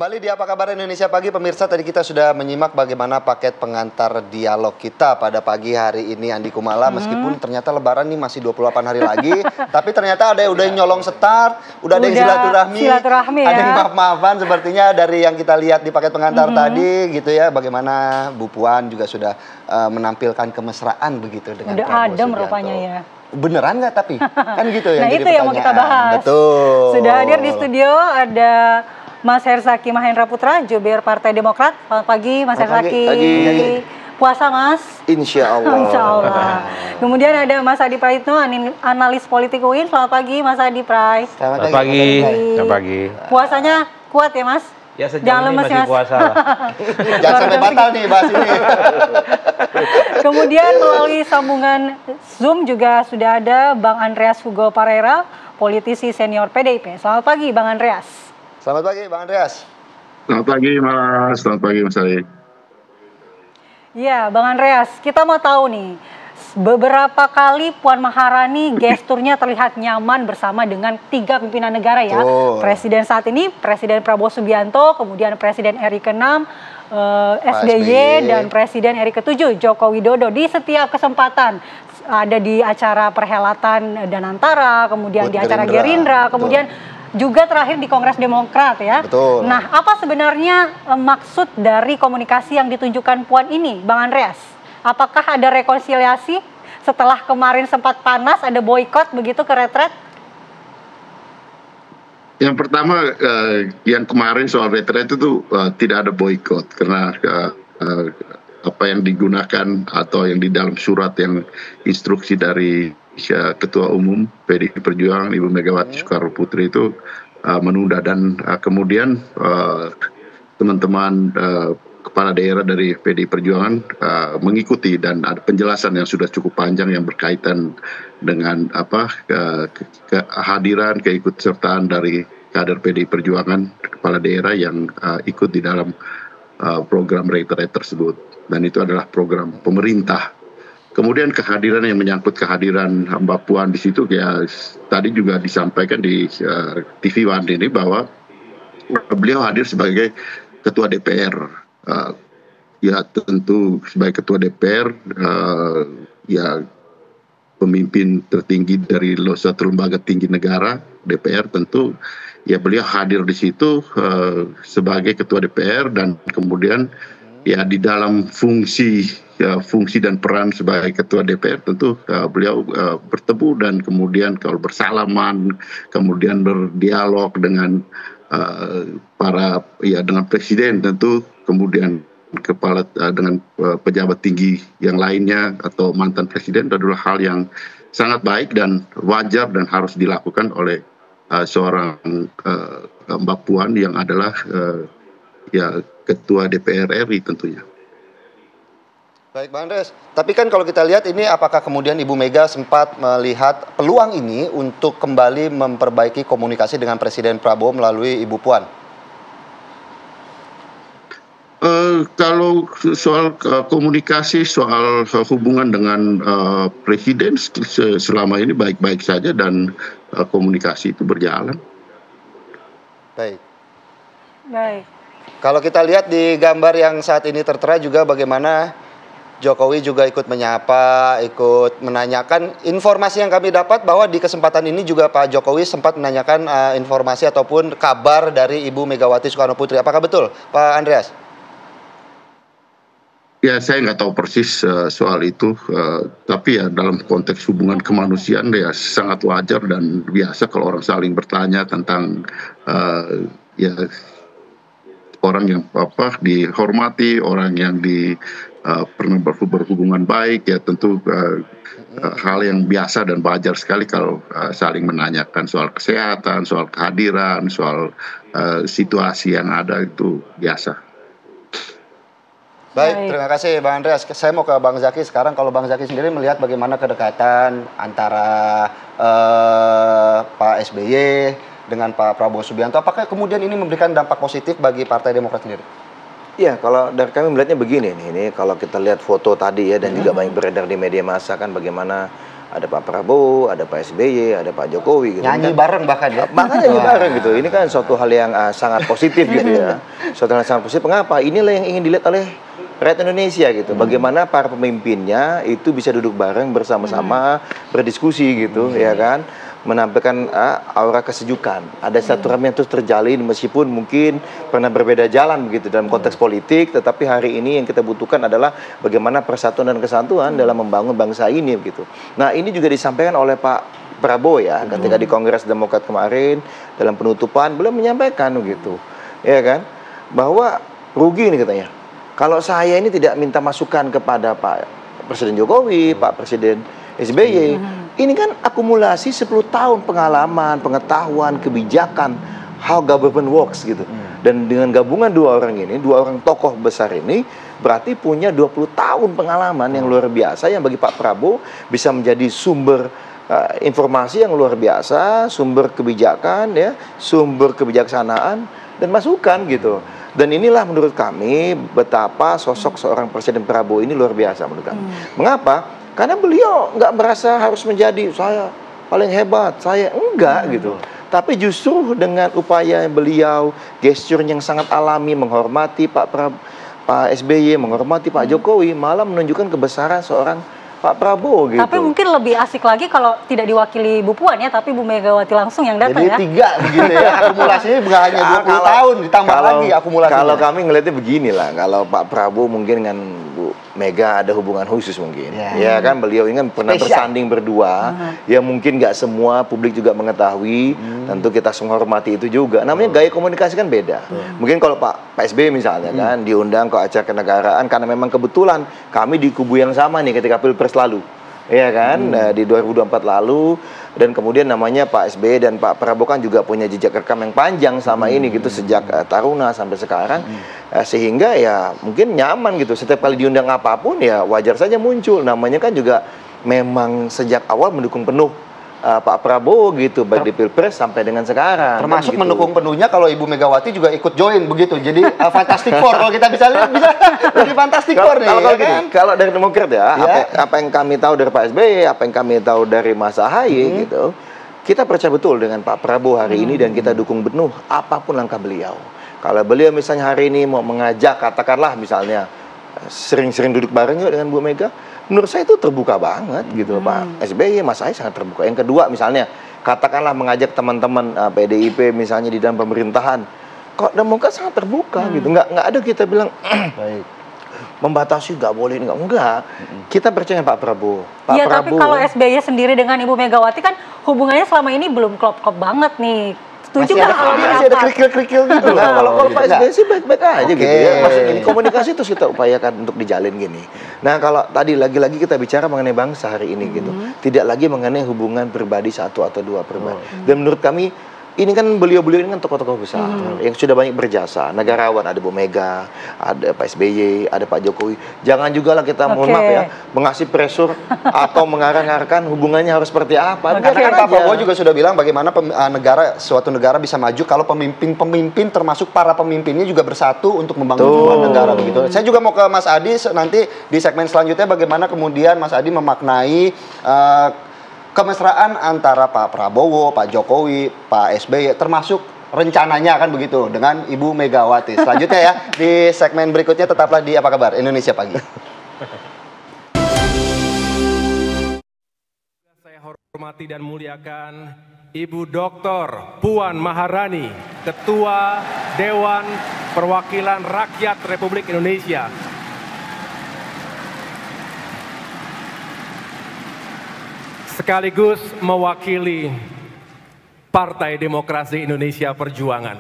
Kembali di Apa Kabar Indonesia Pagi, pemirsa, tadi kita sudah menyimak bagaimana paket pengantar dialog kita pada pagi hari ini, Andi Kumala. Meskipun ternyata lebaran nih masih 28 hari lagi, tapi ternyata ada yang udah nyolong start, udah ada yang silaturahmi ya. Ada yang maaf-maafan sepertinya dari yang kita lihat di paket pengantar tadi gitu ya. Bagaimana Bu Puan juga sudah menampilkan kemesraan begitu dengan udah Prabowo adem Subianto. rupanya ya. Beneran nggak tapi? Kan gitu ya. Nah itu yang mau kita bahas. Betul. Sudah hadir di studio ada Mas Herzaki Mahendra Putra, jubir Partai Demokrat. Selamat pagi, Mas Herzaki. Pagi. Puasa, Mas? Insya Allah. Insya Allah. Kemudian ada Mas Adi Praitno, analis politik UIN. Selamat pagi, Mas Adi Prai. Selamat pagi. Selamat pagi. Puasanya kuat ya, Mas? Ya, sejauh jangan ini lemes, masih Mas. puasa. Jangan sampai batal nih bahas ini. Kemudian melalui sambungan Zoom juga sudah ada Bang Andreas Hugo Parera, politisi senior PDIP. Selamat pagi, Bang Andreas. Selamat pagi, Bang Andreas. Selamat pagi, Mas. Selamat pagi, Mas Ali. Ya, Bang Andreas, kita mau tahu nih, beberapa kali Puan Maharani gesturnya terlihat nyaman bersama dengan 3 pimpinan negara ya. Presiden saat ini, Presiden Prabowo Subianto, kemudian Presiden RI ke-6, SBY, dan Presiden RI ke-7, Joko Widodo. Di setiap kesempatan, ada di acara perhelatan Danantara, kemudian di acara Gerindra, kemudian juga terakhir di Kongres Demokrat ya. Betul. Nah, apa sebenarnya maksud dari komunikasi yang ditunjukkan Puan ini, Bang Andreas? Apakah ada rekonsiliasi setelah kemarin sempat panas, ada boykot begitu ke retret? Yang pertama, yang kemarin soal retret itu tidak ada boykot karena apa yang digunakan atau yang di dalam surat yang instruksi dari Ketua Umum PDI Perjuangan Ibu Megawati Soekarno Putri itu menunda dan kemudian teman-teman kepala daerah dari PDI Perjuangan mengikuti dan ada penjelasan yang sudah cukup panjang yang berkaitan dengan kehadiran keikutsertaan dari kader PDI Perjuangan kepala daerah yang ikut di dalam program retret tersebut, dan itu adalah program pemerintah. Kemudian kehadiran yang menyangkut kehadiran Mbak Puan di situ ya tadi juga disampaikan di TV One ini bahwa beliau hadir sebagai ketua DPR. Ya tentu sebagai ketua DPR ya pemimpin tertinggi dari suatu lembaga tinggi negara DPR, tentu ya beliau hadir di situ sebagai ketua DPR dan kemudian ya di dalam fungsi dan peran sebagai ketua DPR tentu beliau bertemu dan kemudian kalau bersalaman, kemudian berdialog dengan dengan presiden tentu, kemudian dengan pejabat tinggi yang lainnya atau mantan presiden, adalah hal yang sangat baik dan wajar dan harus dilakukan oleh seorang Mbak Puan yang adalah ketua DPR RI tentunya. Baik, Bang Andreas. Tapi kan kalau kita lihat ini, apakah kemudian Ibu Mega sempat melihat peluang ini untuk kembali memperbaiki komunikasi dengan Presiden Prabowo melalui Ibu Puan? Kalau soal komunikasi, soal hubungan dengan Presiden selama ini baik-baik saja dan komunikasi itu berjalan. Baik. Baik. Kalau kita lihat di gambar yang saat ini tertera juga bagaimana Jokowi juga ikut menyapa, ikut menanyakan. Informasi yang kami dapat bahwa di kesempatan ini juga Pak Jokowi sempat menanyakan informasi ataupun kabar dari Ibu Megawati Soekarno Putri. Apakah betul, Pak Andreas? Ya, saya nggak tahu persis soal itu, tapi ya dalam konteks hubungan kemanusiaan ya sangat wajar dan biasa kalau orang saling bertanya tentang ya orang yang dihormati, orang yang pernah berhubungan baik, ya tentu hal yang biasa dan wajar sekali kalau saling menanyakan soal kesehatan, soal kehadiran, soal situasi yang ada, itu biasa. Baik, terima kasih Bang Andreas. Saya mau ke Bang Zaki sekarang. Kalau Bang Zaki sendiri melihat bagaimana kedekatan antara Pak SBY dengan Pak Prabowo Subianto, apakah kemudian ini memberikan dampak positif bagi Partai Demokrat sendiri? Iya, kalau dari kami melihatnya begini nih, ini kalau kita lihat foto tadi ya dan juga banyak beredar di media massa kan bagaimana ada Pak Prabowo, ada Pak SBY, ada Pak Jokowi gitu. Nyanyi kan, bareng bahkan ya. Makanya nyanyi bareng gitu. Ini kan suatu hal yang sangat positif gitu ya. Suatu hal yang sangat positif. Mengapa? Inilah yang ingin dilihat oleh rakyat Indonesia gitu. Bagaimana para pemimpinnya itu bisa duduk bareng bersama-sama berdiskusi gitu, ya kan? Menampilkan aura kesejukan. Ada silaturahmi yang terus terjalin meskipun mungkin pernah berbeda jalan begitu dalam konteks politik, tetapi hari ini yang kita butuhkan adalah bagaimana persatuan dan kesatuan dalam membangun bangsa ini begitu. Nah, ini juga disampaikan oleh Pak Prabowo ya, ketika di Kongres Demokrat kemarin dalam penutupan beliau menyampaikan begitu. Ya kan? Bahwa rugi nih katanya. Kalau saya ini tidak minta masukan kepada Pak Presiden Jokowi, Pak Presiden SBY, ini kan akumulasi 10 tahun pengalaman, pengetahuan, kebijakan, how government works gitu. Dan dengan gabungan dua orang ini, dua orang tokoh besar ini, berarti punya 20 tahun pengalaman yang luar biasa yang bagi Pak Prabowo bisa menjadi sumber informasi yang luar biasa, sumber kebijakan ya, sumber kebijaksanaan dan masukan gitu. Dan inilah menurut kami betapa sosok seorang Presiden Prabowo ini luar biasa menurut kami. Mengapa? Karena beliau nggak merasa harus menjadi saya paling hebat, saya enggak gitu. Tapi justru dengan upaya beliau, gestur yang sangat alami, menghormati Pak SBY, menghormati Pak Jokowi, malah menunjukkan kebesaran seorang Pak Prabowo gitu. Tapi mungkin lebih asik lagi kalau tidak diwakili Bu Puan ya, tapi Bu Megawati langsung yang datang. Jadi ya. 3 begitu ya. Akumulasinya bukan hanya 20 tahun, ditambah lagi akumulasinya. Kalau kami ngelihatnya begini lah, kalau Pak Prabowo mungkin dengan Bu Mega ada hubungan khusus mungkin. Ya kan, beliau ini kan pernah bersanding berdua. Ya mungkin nggak semua publik juga mengetahui. Tentu kita menghormati itu juga. Namanya gaya komunikasi kan beda. Mungkin kalau Pak SBY misalnya kan diundang ke acara kenegaraan karena memang kebetulan kami di kubu yang sama nih ketika Pilpres lalu. Iya kan, di 2024 lalu, dan kemudian namanya Pak SBY dan Pak Prabowo kan juga punya jejak rekam yang panjang sama ini gitu sejak Taruna sampai sekarang, sehingga ya mungkin nyaman gitu setiap kali diundang apapun ya wajar saja muncul. Namanya kan juga memang sejak awal mendukung penuh Pak Prabowo gitu baik di Pilpres sampai dengan sekarang. Termasuk kan, gitu. mendukung penuhnya kalau Ibu Megawati juga ikut join begitu. Jadi Fantastic Four kalau kita bisa lihat bisa jadi Fantastic Four nih. Kalau ya gini, kan? kalau dari Demokrat ya, apa yang kami tahu dari Pak SBY, apa yang kami tahu dari Mas Ahaye gitu, kita percaya betul dengan Pak Prabowo hari ini dan kita dukung penuh apapun langkah beliau. Kalau beliau misalnya hari ini mau mengajak, katakanlah misalnya sering-sering duduk bareng yuk dengan Bu Mega, menurut saya itu terbuka banget gitu Pak SBY, Mas Ahaye sangat terbuka. Yang kedua misalnya, katakanlah mengajak teman-teman PDIP misalnya di dalam pemerintahan, kok Demokrat sangat terbuka gitu, nggak ada kita bilang membatasi nggak boleh, enggak. Kita percaya Pak Prabowo. Iya, tapi kalau SBY sendiri dengan Ibu Megawati kan hubungannya selama ini belum klop-klop banget nih. Setuju nggak kalau masih ada kerikil-kerikil gitu lah. Kalau Pak SBY sih baik-baik aja gitu ya. Maksudnya ini komunikasi terus kita upayakan untuk dijalin gini. Nah, kalau tadi lagi-lagi kita bicara mengenai bangsa hari ini gitu. Tidak lagi mengenai hubungan pribadi satu atau dua pribadi. Dan menurut kami ini kan beliau-beliau ini kan tokoh-tokoh besar yang sudah banyak berjasa, negarawan, ada Bu Mega, ada Pak SBY, ada Pak Jokowi. Jangan juga lah kita mohon maaf ya, mengasih pressure atau mengarang-arangkan hubungannya harus seperti apa. Karena kan Pak Prabowo juga sudah bilang bagaimana suatu negara bisa maju kalau pemimpin termasuk para pemimpinnya juga bersatu untuk membangun sebuah negara begitu. Saya juga mau ke Mas Adi nanti di segmen selanjutnya bagaimana kemudian Mas Adi memaknai kemesraan antara Pak Prabowo, Pak Jokowi, Pak SBY, termasuk rencananya kan begitu dengan Ibu Megawati. Selanjutnya ya, di segmen berikutnya tetaplah di Apa Kabar Indonesia Pagi. Saya hormati dan muliakan Ibu Dr. Puan Maharani, Ketua Dewan Perwakilan Rakyat Republik Indonesia. Sekaligus mewakili Partai Demokrasi Indonesia Perjuangan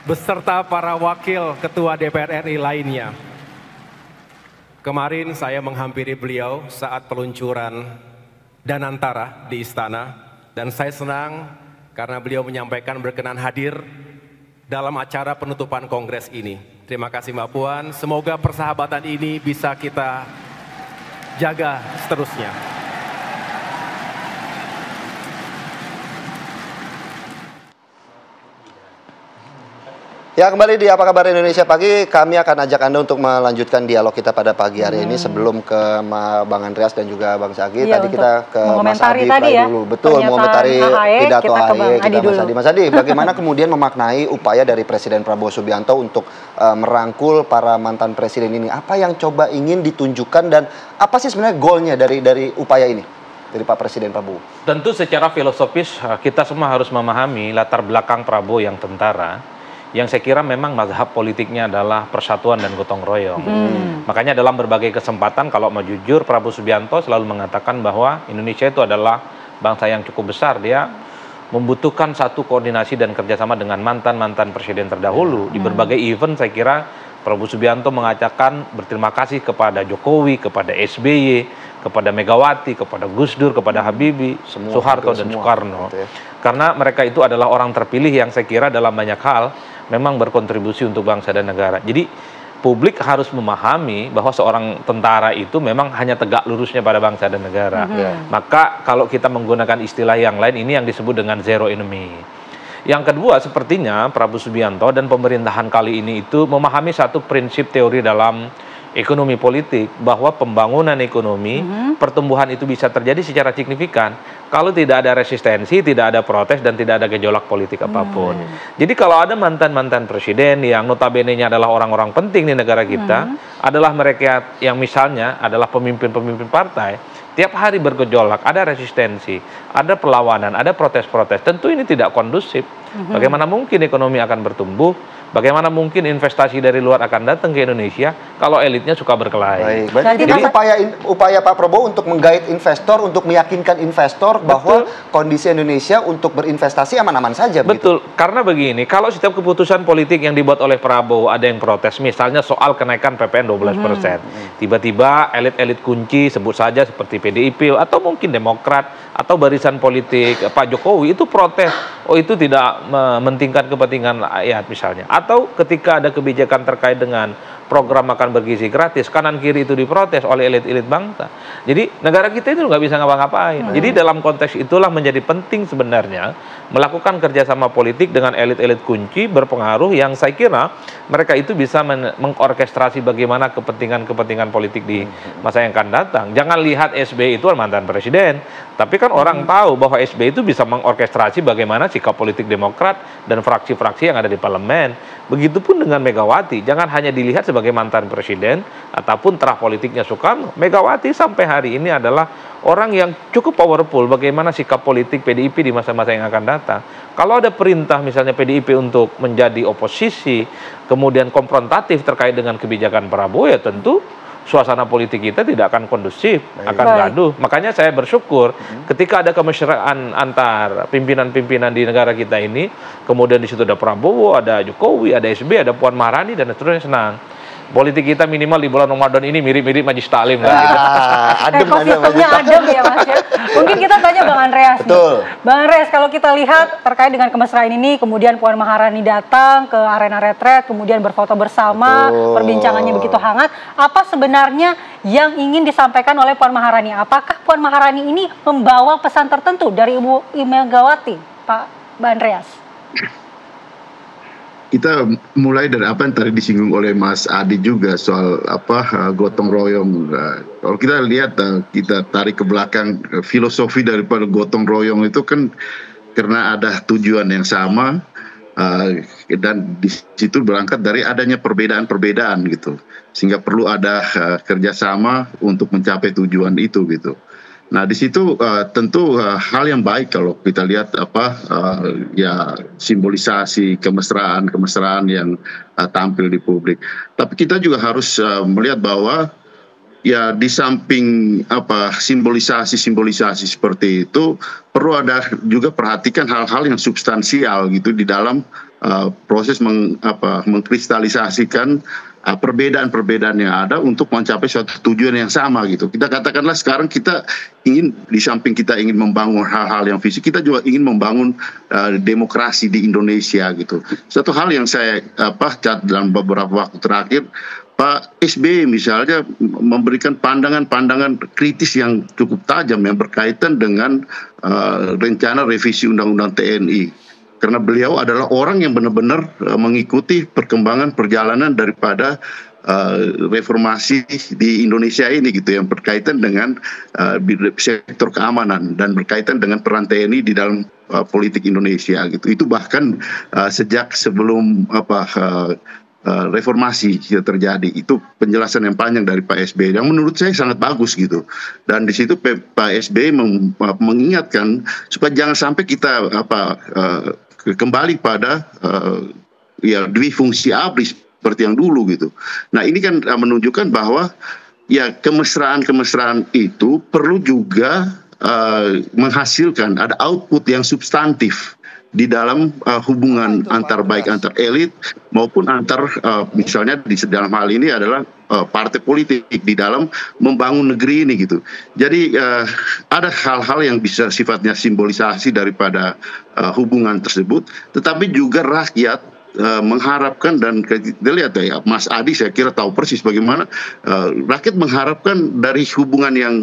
beserta para wakil ketua DPR RI lainnya. Kemarin saya menghampiri beliau saat peluncuran Danantara di istana dan saya senang karena beliau menyampaikan berkenan hadir dalam acara penutupan kongres ini. Terima kasih Mbak Puan, semoga persahabatan ini bisa kita jaga seterusnya. Ya, kembali di Apa Kabar Indonesia Pagi, kami akan ajak Anda untuk melanjutkan dialog kita pada pagi hari ini sebelum ke Bang Andreas dan juga Bang Sagi. Iya, tadi kita ke Mas Adi ya, dulu. Betul, mengomentari pidato AHY kita Mas Adi. Mas Adi, bagaimana kemudian memaknai upaya dari Presiden Prabowo Subianto untuk merangkul para mantan presiden ini? Apa yang coba ingin ditunjukkan dan apa sih sebenarnya goalnya dari upaya ini? Dari Pak Presiden Prabowo. Tentu secara filosofis kita semua harus memahami latar belakang Prabowo yang tentara, yang saya kira memang mazhab politiknya adalah persatuan dan gotong royong. Makanya dalam berbagai kesempatan kalau mau jujur, Prabowo Subianto selalu mengatakan bahwa Indonesia itu adalah bangsa yang cukup besar. Dia membutuhkan satu koordinasi dan kerjasama dengan mantan-mantan presiden terdahulu. Di berbagai event saya kira Prabowo Subianto mengatakan berterima kasih kepada Jokowi, kepada SBY, kepada Megawati, kepada Gus Dur, kepada Habibie, Soeharto dan Soekarno. Karena mereka itu adalah orang terpilih yang saya kira dalam banyak hal memang berkontribusi untuk bangsa dan negara. Jadi publik harus memahami bahwa seorang tentara itu memang hanya tegak lurusnya pada bangsa dan negara. Maka kalau kita menggunakan istilah yang lain, ini yang disebut dengan zero enemy. Yang kedua, sepertinya Prabowo Subianto dan pemerintahan kali ini itu memahami satu prinsip teori dalam ekonomi politik, bahwa pembangunan ekonomi, pertumbuhan itu bisa terjadi secara signifikan kalau tidak ada resistensi, tidak ada protes, dan tidak ada gejolak politik apapun. Jadi kalau ada mantan-mantan presiden yang notabene-nya adalah orang-orang penting di negara kita, adalah mereka yang misalnya adalah pemimpin-pemimpin partai, tiap hari bergejolak, ada resistensi, ada perlawanan, ada protes-protes, tentu ini tidak kondusif. Bagaimana mungkin ekonomi akan bertumbuh? Bagaimana mungkin investasi dari luar akan datang ke Indonesia kalau elitnya suka berkelahi? Jadi upaya Pak Prabowo untuk menggait investor, untuk meyakinkan investor bahwa kondisi Indonesia untuk berinvestasi aman-aman saja. Betul, karena begini, kalau setiap keputusan politik yang dibuat oleh Prabowo ada yang protes, misalnya soal kenaikan PPN 12%, tiba-tiba elit-elit kunci, sebut saja seperti PDIP atau mungkin Demokrat atau barisan politik Pak Jokowi itu protes, oh itu tidak mementingkan kepentingan rakyat misalnya. Atau ketika ada kebijakan terkait dengan program makan bergizi gratis, kanan kiri itu diprotes oleh elit-elit bangsa. Jadi negara kita itu nggak bisa ngapa-ngapain. Jadi dalam konteks itulah menjadi penting sebenarnya melakukan kerjasama politik dengan elit-elit kunci berpengaruh yang saya kira mereka itu bisa mengorkestrasi bagaimana kepentingan-kepentingan politik di masa yang akan datang. Jangan lihat SBY itu mantan presiden, tapi kan orang tahu bahwa SBY itu bisa mengorkestrasi bagaimana sikap politik Demokrat dan fraksi-fraksi yang ada di parlemen. Begitupun dengan Megawati, jangan hanya dilihat sebagai mantan presiden ataupun terah politiknya Soekarno. Megawati sampai hari ini adalah orang yang cukup powerful bagaimana sikap politik PDIP di masa-masa yang akan datang. Kalau ada perintah misalnya PDIP untuk menjadi oposisi, kemudian konfrontatif terkait dengan kebijakan Prabowo, ya tentu suasana politik kita tidak akan kondusif, akan gaduh. Makanya saya bersyukur ketika ada kemesraan antar pimpinan-pimpinan di negara kita ini, kemudian di situ ada Prabowo, ada Jokowi, ada SBY, ada Puan Maharani, dan seterusnya, senang. Politik kita minimal di bulan Ramadan ini mirip-mirip Majlis Taklim. Ekosistemnya adem ya Mas ya. Mungkin kita tanya Bang Andreas. Betul. Bang Andreas, kalau kita lihat terkait dengan kemesraan ini, kemudian Puan Maharani datang ke arena retret, kemudian berfoto bersama, perbincangannya begitu hangat. Apa sebenarnya yang ingin disampaikan oleh Puan Maharani? Apakah Puan Maharani ini membawa pesan tertentu dari Ibu Megawati, Pak Andreas? Kita mulai dari apa yang tadi disinggung oleh Mas Adi juga soal gotong royong. Kalau kita lihat, kita tarik ke belakang, filosofi daripada gotong royong itu kan karena ada tujuan yang sama, dan di situ berangkat dari adanya perbedaan-perbedaan gitu, sehingga perlu ada kerjasama untuk mencapai tujuan itu gitu. Nah di situ tentu hal yang baik kalau kita lihat ya simbolisasi kemesraan yang tampil di publik. Tapi kita juga harus melihat bahwa ya di samping simbolisasi seperti itu perlu ada juga perhatikan hal-hal yang substansial gitu di dalam proses mengkristalisasikan perbedaan-perbedaan yang ada untuk mencapai suatu tujuan yang sama gitu. Kita katakanlah sekarang kita ingin, di samping kita ingin membangun hal-hal yang fisik, kita juga ingin membangun demokrasi di Indonesia gitu. Satu hal yang saya catat dalam beberapa waktu terakhir, Pak SBY misalnya memberikan pandangan-pandangan kritis yang cukup tajam yang berkaitan dengan rencana revisi Undang-Undang TNI. karena beliau adalah orang yang benar-benar mengikuti perkembangan perjalanan daripada reformasi di Indonesia ini gitu, yang berkaitan dengan sektor keamanan dan berkaitan dengan peran TNI di dalam politik Indonesia gitu. Itu bahkan sejak sebelum reformasi terjadi. Itu penjelasan yang panjang dari Pak SBY yang menurut saya sangat bagus gitu. Dan di situ Pak SBY mengingatkan supaya jangan sampai kita kembali pada dwi fungsi ABRI seperti yang dulu gitu. Nah, ini kan menunjukkan bahwa ya kemesraan itu perlu juga menghasilkan ada output yang substantif di dalam hubungan antar elit maupun antar misalnya di dalam hal ini adalah partai politik di dalam membangun negeri ini gitu. Jadi ada hal-hal yang bisa sifatnya simbolisasi daripada hubungan tersebut, tetapi juga rakyat mengharapkan, dan kita lihat ya Mas Adi saya kira tahu persis bagaimana rakyat mengharapkan dari hubungan yang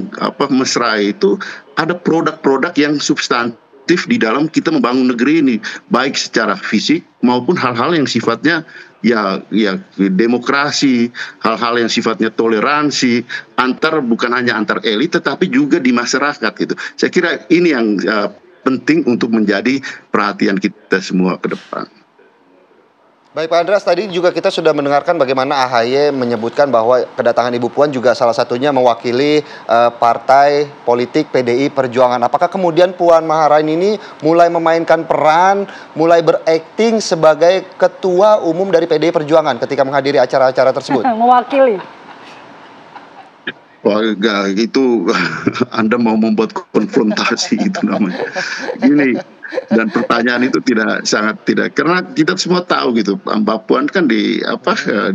mesra itu ada produk-produk yang substantif di dalam kita membangun negeri ini, baik secara fisik maupun hal-hal yang sifatnya ya demokrasi, hal-hal yang sifatnya toleransi bukan hanya antar elit tetapi juga di masyarakat gitu. Saya kira ini yang penting untuk menjadi perhatian kita semua ke depan. Baik Pak Andreas, tadi juga kita sudah mendengarkan bagaimana AHY menyebutkan bahwa kedatangan Ibu Puan juga salah satunya mewakili partai politik PDI Perjuangan. Apakah kemudian Puan Maharani ini mulai memainkan peran, mulai berakting sebagai ketua umum dari PDI Perjuangan ketika menghadiri acara-acara tersebut? Mewakili. Wah, itu Anda mau membuat konfrontasi itu namanya. Gini, dan pertanyaan itu sangat tidak, karena kita semua tahu gitu, Mbak Puan kan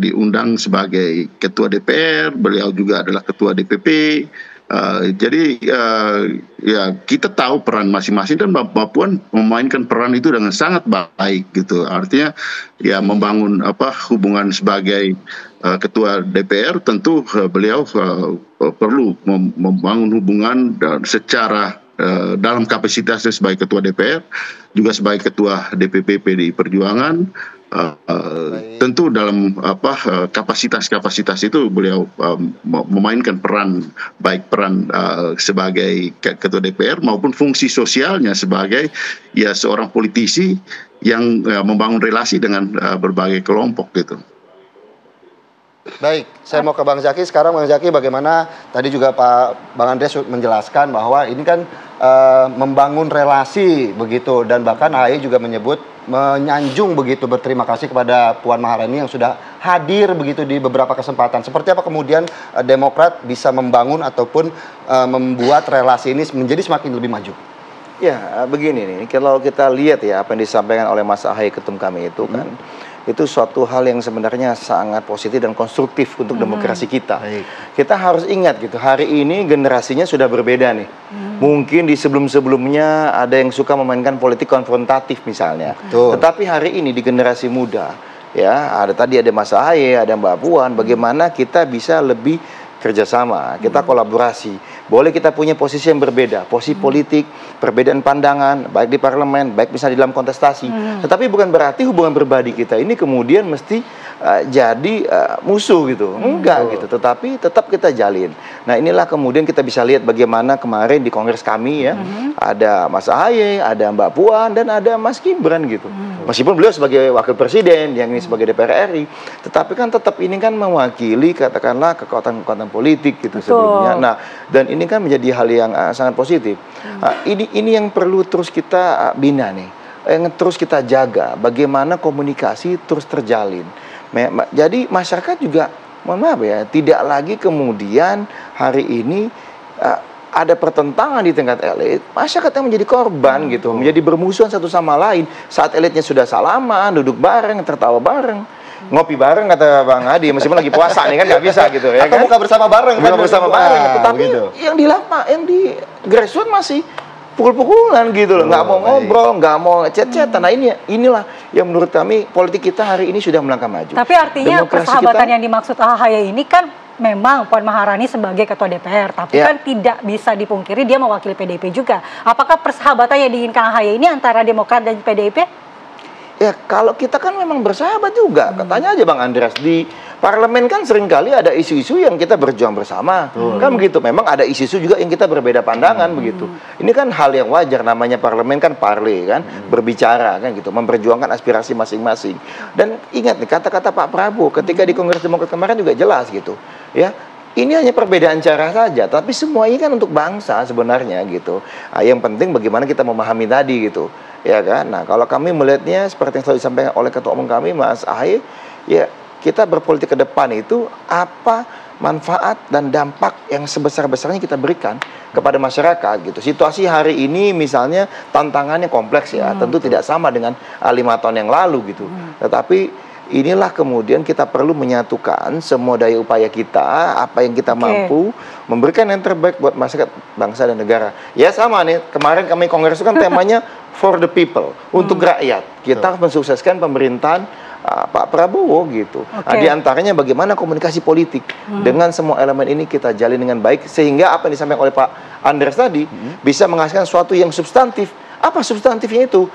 diundang sebagai ketua DPR, beliau juga adalah ketua DPP. Jadi ya kita tahu peran masing-masing, dan Mbak Puan memainkan peran itu dengan sangat baik gitu. Artinya ya membangun hubungan sebagai ketua DPR, tentu beliau perlu membangun hubungan secara dalam kapasitasnya sebagai ketua DPR, juga sebagai ketua DPP PDI Perjuangan. Tentu dalam kapasitas itu beliau memainkan peran, baik peran sebagai ketua DPR maupun fungsi sosialnya sebagai ya seorang politisi yang membangun relasi dengan berbagai kelompok gitu. Baik, saya mau ke Bang Zaky sekarang. Bang Zaky, bagaimana tadi juga Bang Andreas menjelaskan bahwa ini kan membangun relasi begitu, dan bahkan AHY juga menyanjung begitu, berterima kasih kepada Puan Maharani yang sudah hadir begitu di beberapa kesempatan. Seperti apa kemudian Demokrat bisa membangun ataupun membuat relasi ini menjadi semakin lebih maju? Ya, begini nih, kalau kita lihat ya apa yang disampaikan oleh Mas AHY ketum kami itu kan, itu suatu hal yang sebenarnya sangat positif dan konstruktif untuk demokrasi kita. Kita harus ingat gitu, hari ini generasinya sudah berbeda nih. Mungkin di sebelum-sebelumnya ada yang suka memainkan politik konfrontatif misalnya. Tetapi hari ini di generasi muda, ya ada Mas AHY, ada Mbak Puan, bagaimana kita bisa lebih kerjasama, kita kolaborasi. Boleh kita punya posisi yang berbeda, posisi politik, perbedaan pandangan, baik di parlemen, baik misalnya di dalam kontestasi. Tetapi bukan berarti hubungan pribadi kita ini kemudian mesti jadi musuh gitu. Enggak gitu, tetapi tetap kita jalin. Nah inilah kemudian kita bisa lihat bagaimana kemarin di kongres kami ya, ada Mas AHY, ada Mbak Puan, dan ada Mas Gibran gitu. Meskipun beliau sebagai wakil presiden, yang ini sebagai DPR RI, tetapi kan tetap ini kan mewakili katakanlah kekuatan-kekuatan politik gitu sebelumnya. Nah, dan ini kan menjadi hal yang sangat positif. Ini yang perlu terus kita bina nih, yang terus kita jaga, bagaimana komunikasi terus terjalin. Jadi masyarakat juga, mohon maaf ya, tidak lagi kemudian hari ini ada pertentangan di tingkat elit, masyarakat yang menjadi korban gitu, menjadi bermusuhan satu sama lain. Saat elitnya sudah salaman, duduk bareng, tertawa bareng, ngopi bareng kata Bang Adi, meskipun lagi puasa nih kan nggak bisa gitu ya. Atau kan? buka bersama bareng kan? Buka bersama bareng. Tetapi gitu. yang di grassroots masih pukul-pukulan gitu loh, nggak mau ngobrol, nggak mau chat-chatan. Nah inilah yang menurut kami politik kita hari ini sudah melangkah maju. Tapi artinya persahabatan yang dimaksud AHY ini kan memang Puan Maharani sebagai ketua DPR, tapi kan tidak bisa dipungkiri dia mewakili PDIP juga. Apakah persahabatan yang diinginkan AHY ini antara Demokrat dan PDIP? Ya kalau kita kan memang bersahabat juga. Katanya aja Bang Andreas, di parlemen kan seringkali ada isu-isu yang kita berjuang bersama. Kan begitu, memang ada isu-isu juga yang kita berbeda pandangan begitu. Ini kan hal yang wajar, namanya parlemen kan parle kan, berbicara kan gitu, memperjuangkan aspirasi masing-masing. Dan ingat nih kata-kata Pak Prabowo ketika di Kongres Demokrat kemarin juga jelas gitu. Ya, ini hanya perbedaan cara saja, tapi semua ini kan untuk bangsa sebenarnya gitu. Yang penting bagaimana kita memahami tadi gitu. Ya kan? Nah, kalau kami melihatnya seperti yang selalu disampaikan oleh Ketua Umum kami, Mas Ahy, ya kita berpolitik ke depan itu apa manfaat dan dampak yang sebesar-besarnya kita berikan kepada masyarakat gitu. Situasi hari ini misalnya tantangannya kompleks ya, tentu tidak sama dengan 5 tahun yang lalu gitu. Tetapi inilah kemudian kita perlu menyatukan semua daya upaya kita, apa yang kita mampu, memberikan yang terbaik buat masyarakat, bangsa dan negara. Ya sama nih, kemarin kami kongres itu kan temanya for the people, untuk rakyat. Kita mensukseskan pemerintahan Pak Prabowo gitu. Nah, di antaranya bagaimana komunikasi politik dengan semua elemen ini kita jalin dengan baik, sehingga apa yang disampaikan oleh Pak Andreas tadi bisa menghasilkan sesuatu yang substantif. Apa substantifnya itu?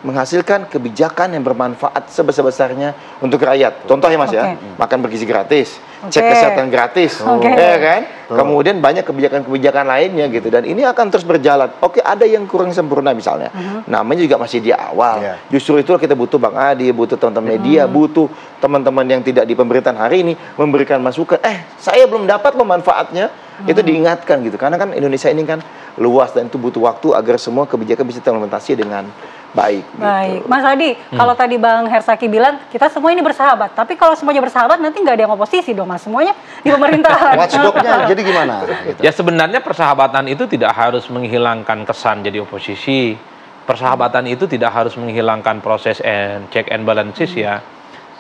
Menghasilkan kebijakan yang bermanfaat sebesar-besarnya untuk rakyat. Contohnya Mas ya, makan bergizi gratis, cek kesehatan gratis, ya kan? Kemudian banyak kebijakan-kebijakan lainnya gitu. Dan ini akan terus berjalan. Oke, ada yang kurang sempurna misalnya. Namanya juga masih di awal. Justru itu kita butuh Bang Adi, butuh teman-teman media, butuh teman-teman yang tidak di pemerintahan hari ini memberikan masukan. Saya belum dapat loh manfaatnya. Itu diingatkan gitu. Karena kan Indonesia ini kan luas dan itu butuh waktu agar semua kebijakan bisa terimplementasi dengan baik. Baik, gitu. Mas Adi, kalau tadi Bang Hersaki bilang kita semua ini bersahabat, tapi kalau semuanya bersahabat nanti nggak ada yang oposisi dong Mas, semuanya di pemerintahan. Watchdog-nya jadi gimana? Ya sebenarnya persahabatan itu tidak harus menghilangkan kesan jadi oposisi. Persahabatan itu tidak harus menghilangkan proses check and balances ya.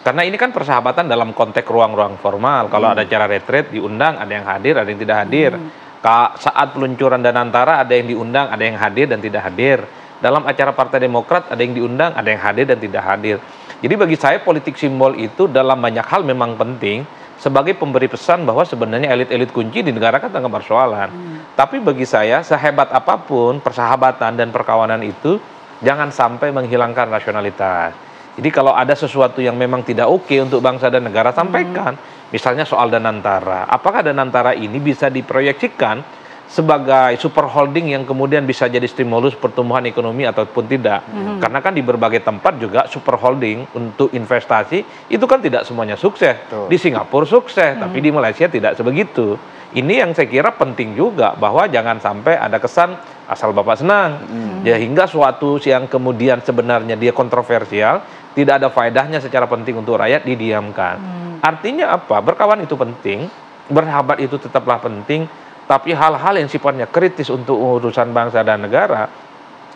Karena ini kan persahabatan dalam konteks ruang-ruang formal. Kalau ada acara retret diundang, ada yang hadir, ada yang tidak hadir. Saat peluncuran Danantara ada yang diundang, ada yang hadir dan tidak hadir. Dalam acara Partai Demokrat ada yang diundang, ada yang hadir dan tidak hadir. Jadi bagi saya politik simbol itu dalam banyak hal memang penting sebagai pemberi pesan bahwa sebenarnya elit-elit kunci di negara kan tengah persoalan. Tapi bagi saya sehebat apapun persahabatan dan perkawanan itu jangan sampai menghilangkan rasionalitas. Jadi kalau ada sesuatu yang memang tidak oke untuk bangsa dan negara, sampaikan. Misalnya soal Danantara. Apakah Danantara ini bisa diproyeksikan sebagai super holding yang kemudian bisa jadi stimulus pertumbuhan ekonomi ataupun tidak? Karena kan di berbagai tempat juga super holding untuk investasi itu kan tidak semuanya sukses. Di Singapura sukses, tapi di Malaysia tidak sebegitu. Ini yang saya kira penting juga, bahwa jangan sampai ada kesan asal Bapak senang. Ya, hingga suatu yang kemudian sebenarnya dia kontroversial, tidak ada faedahnya secara penting untuk rakyat, didiamkan. Artinya apa? Berkawan itu penting, bersahabat itu tetaplah penting, tapi hal-hal yang sifatnya kritis untuk urusan bangsa dan negara,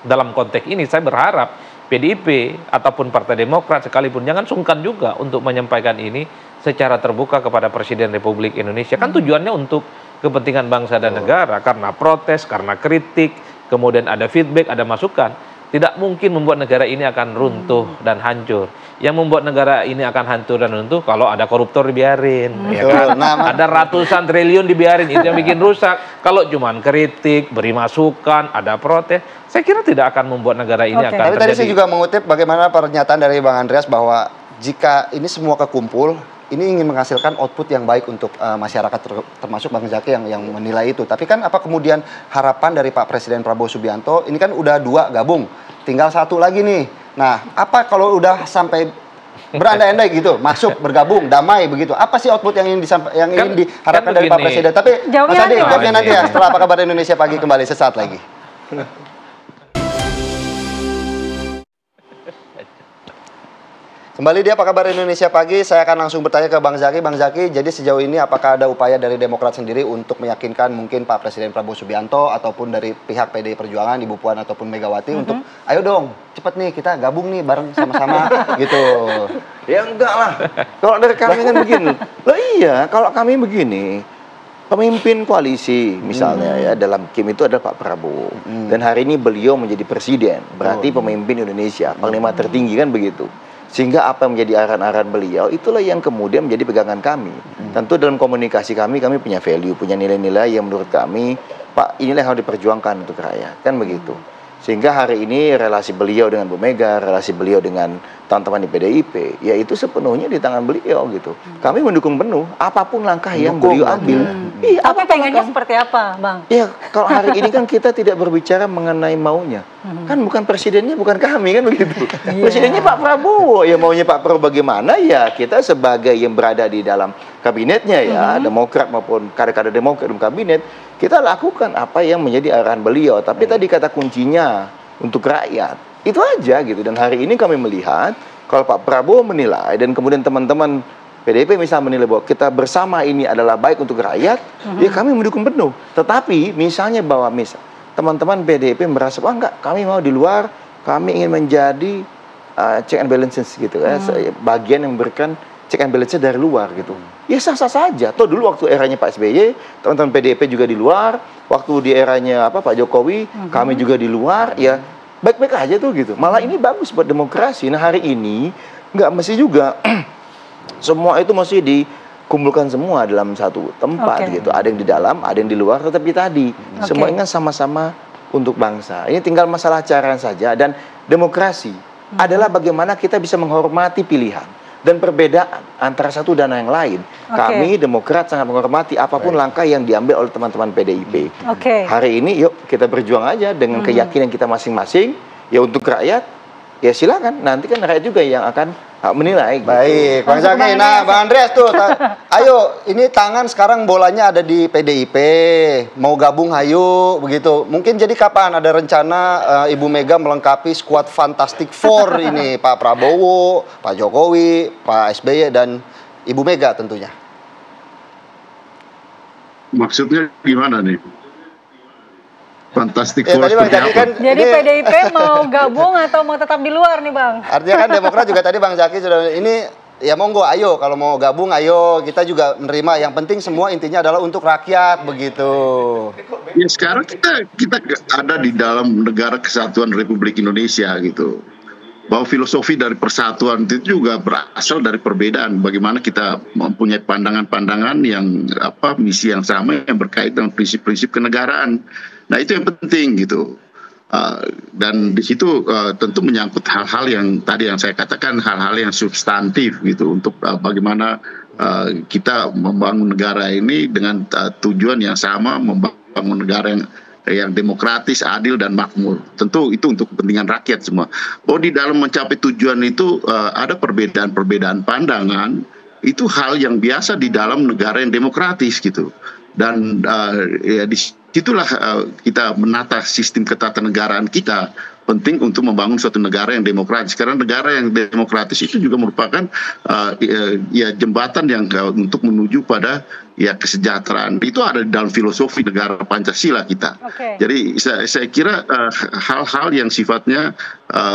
dalam konteks ini saya berharap PDIP ataupun Partai Demokrat sekalipun jangan sungkan juga untuk menyampaikan ini secara terbuka kepada Presiden Republik Indonesia. Kan tujuannya untuk kepentingan bangsa dan negara, karena protes, karena kritik, kemudian ada feedback, ada masukan. Tidak mungkin membuat negara ini akan runtuh dan hancur. Yang membuat negara ini akan hancur dan runtuh kalau ada koruptor dibiarin, ya kan? Ada ratusan triliun dibiarin, itu yang bikin rusak. Kalau cuman kritik, beri masukan, ada protes, saya kira tidak akan membuat negara ini akan Tapi tadi saya juga mengutip bagaimana pernyataan dari Bang Andreas bahwa jika ini semua kekumpul, ini ingin menghasilkan output yang baik untuk masyarakat, termasuk Bang Zaki yang menilai itu. Tapi kan apa kemudian harapan dari Pak Presiden Prabowo Subianto, ini kan udah 2 gabung, tinggal 1 lagi nih. Nah, apa kalau udah sampai berandai-andai gitu, masuk, bergabung, damai begitu. Apa sih output yang ingin diharapkan dari Pak Presiden? Tapi Mas Adi, jawabnya nanti ya, setelah Apa Kabar Indonesia Pagi kembali sesaat lagi. Kembali di Apa Kabar Indonesia Pagi, saya akan langsung bertanya ke Bang Zaki. Bang Zaki, jadi sejauh ini apakah ada upaya dari Demokrat sendiri untuk meyakinkan mungkin Pak Presiden Prabowo Subianto ataupun dari pihak PDI Perjuangan, Ibu Puan ataupun Megawati untuk ayo dong, cepet nih kita gabung nih bareng sama-sama gitu. Ya enggak lah. Kalau dari kami kan begini. Loh iya, kalau kami begini, pemimpin koalisi misalnya ya dalam Kim itu adalah Pak Prabowo. Dan hari ini beliau menjadi presiden, berarti pemimpin Indonesia, panglima tertinggi kan begitu. Sehingga apa yang menjadi arahan-arahan beliau itulah yang kemudian menjadi pegangan kami. Tentu dalam komunikasi kami punya value, punya nilai-nilai yang menurut kami, Pak, inilah yang harus diperjuangkan untuk rakyat, kan begitu. Sehingga hari ini relasi beliau dengan Bu Mega, relasi beliau dengan teman-teman di PDIP, ya itu sepenuhnya di tangan beliau gitu. Kami mendukung penuh apapun langkah yang beliau ambil. Iya, tapi pengennya seperti apa, Bang? Ya, kalau hari ini kan kita tidak berbicara mengenai maunya. Kan bukan presidennya, bukan kami kan begitu. Presidennya Pak Prabowo, ya maunya Pak Prabowo bagaimana ya kita sebagai yang berada di dalam kabinetnya ya, Demokrat maupun kader-kader Demokrat dalam kabinet, kita lakukan apa yang menjadi arahan beliau. Tapi tadi kata kuncinya untuk rakyat. Itu aja gitu. Dan hari ini kami melihat kalau Pak Prabowo menilai dan kemudian teman-teman PDIP misalnya menilai bahwa kita bersama ini adalah baik untuk rakyat, ya kami mendukung penuh. Tetapi misalnya bahwa teman-teman PDIP merasa, wah enggak, kami mau di luar, kami ingin menjadi check and balances gitu ya, bagian yang memberikan check and balances dari luar gitu. Ya sah-sah saja. Toh dulu waktu eranya Pak SBY, teman-teman PDIP juga di luar, waktu di eranya Pak Jokowi, kami juga di luar, ya baik-baik aja tuh gitu. Malah ini bagus buat demokrasi. Nah hari ini nggak mesti juga semua itu mesti dikumpulkan semua dalam satu tempat gitu. Ada yang di dalam, ada yang di luar. Tetapi tadi semuanya sama-sama untuk bangsa. Ini tinggal masalah cara saja. Dan demokrasi adalah bagaimana kita bisa menghormati pilihan dan perbedaan antara satu dan yang lain. Kami Demokrat sangat menghormati apapun langkah yang diambil oleh teman-teman PDIP. Hari ini yuk kita berjuang aja dengan keyakinan kita masing-masing. Ya untuk rakyat, ya silakan. Nanti kan rakyat juga yang akan menilai. Baik, Bang Zaki. Nah, Bang Andreas tuh, ayo, ini tangan sekarang bolanya ada di PDIP, mau gabung, ayo, begitu. Mungkin jadi kapan ada rencana Ibu Mega melengkapi skuad Fantastic Four ini, Pak Prabowo, Pak Jokowi, Pak SBY, dan Ibu Mega tentunya. Maksudnya gimana nih? Fantastic Four tadi Bang Zaki kan, jadi PDIP mau gabung atau mau tetap di luar nih Bang? Artinya kan Demokrat juga tadi Bang Zaki sudah ini ya monggo ayo kalau mau gabung ayo kita juga menerima. Yang penting semua intinya adalah untuk rakyat begitu. Ya sekarang kita ada di dalam negara kesatuan Republik Indonesia gitu. Bahwa filosofi dari persatuan itu juga berasal dari perbedaan. Bagaimana kita mempunyai pandangan-pandangan yang misi yang sama yang berkaitan dengan prinsip-prinsip kenegaraan. Nah itu yang penting gitu. Dan di situ tentu menyangkut hal-hal yang tadi yang saya katakan hal-hal yang substantif gitu untuk bagaimana kita membangun negara ini dengan tujuan yang sama, membangun negara yang demokratis, adil dan makmur. Tentu itu untuk kepentingan rakyat semua. Oh di dalam mencapai tujuan itu ada perbedaan-perbedaan pandangan. Itu hal yang biasa di dalam negara yang demokratis gitu. Dan ya disitulah kita menata sistem ketatanegaraan kita penting untuk membangun suatu negara yang demokratis. Karena negara yang demokratis itu juga merupakan ya jembatan yang untuk menuju pada ya kesejahteraan. Itu ada di dalam filosofi negara Pancasila kita. Jadi saya kira hal-hal yang sifatnya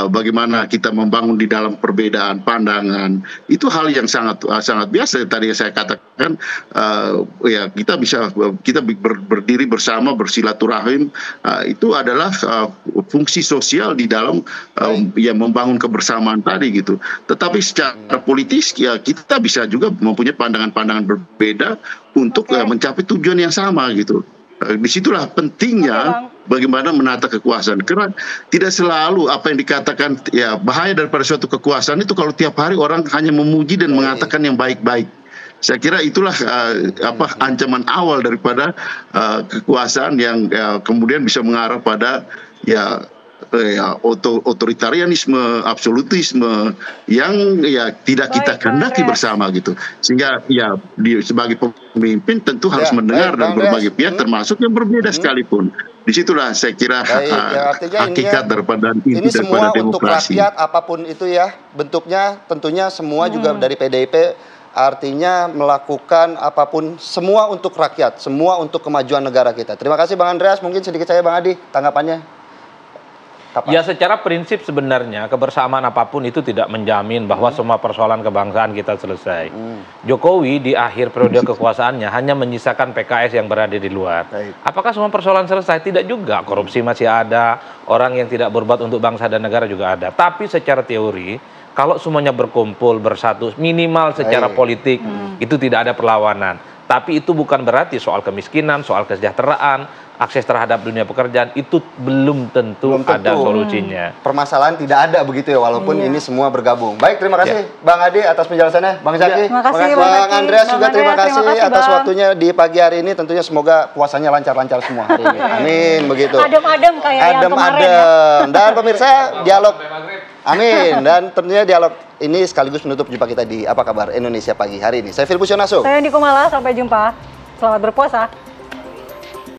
bagaimana kita membangun di dalam perbedaan pandangan itu hal yang sangat biasa. Tadi yang saya katakan ya kita berdiri bersama bersilaturahim itu adalah fungsi sosial di dalam ya membangun kebersamaan tadi gitu. Tetapi secara politis ya kita bisa juga mempunyai pandangan-pandangan berbeda untuk mencapai tujuan yang sama gitu. Disitulah pentingnya bagaimana menata kekuasaan. Karena tidak selalu apa yang dikatakan ya bahaya daripada suatu kekuasaan itu kalau tiap hari orang hanya memuji dan mengatakan yang baik-baik. Saya kira itulah ancaman awal daripada kekuasaan yang kemudian bisa mengarah pada otoritarianisme, absolutisme yang ya tidak kita kehendaki bersama gitu. Sehingga ya sebagai pemimpin tentu harus mendengar dari berbagai pihak termasuk yang berbeda sekalipun. Disitulah saya kira hakikat daripada ini semua untuk rakyat apapun itu ya bentuknya tentunya semua juga dari PDIP. Artinya melakukan apapun semua untuk rakyat, semua untuk kemajuan negara kita. Terima kasih Bang Andreas, mungkin sedikit saya Bang Adi tanggapannya. Ya secara prinsip sebenarnya kebersamaan apapun itu tidak menjamin bahwa semua persoalan kebangsaan kita selesai. Jokowi di akhir periode kekuasaannya hanya menyisakan PKS yang berada di luar. Apakah semua persoalan selesai? Tidak juga. Korupsi masih ada, orang yang tidak berbuat untuk bangsa dan negara juga ada. Tapi secara teori, kalau semuanya berkumpul, bersatu, minimal secara politik, itu tidak ada perlawanan. Tapi itu bukan berarti soal kemiskinan, soal kesejahteraan, akses terhadap dunia pekerjaan itu belum tentu ada solusinya. Permasalahan tidak ada begitu ya, walaupun ini semua bergabung. Baik, terima kasih Bang Ade atas penjelasannya. Bang Zaki, terima kasih Bang Andreas juga terima kasih atas waktunya di pagi hari ini. Tentunya semoga puasanya lancar-lancar semua hari ini. Amin, begitu. Adem-adem kayak yang kemarin ya. Dan pemirsa, dialog amin. Dan tentunya dialog ini sekaligus menutup jumpa kita di Apa Kabar Indonesia pagi hari ini. Saya Filbus Yonaso. Saya Andi Kumala, sampai jumpa. Selamat berpuasa.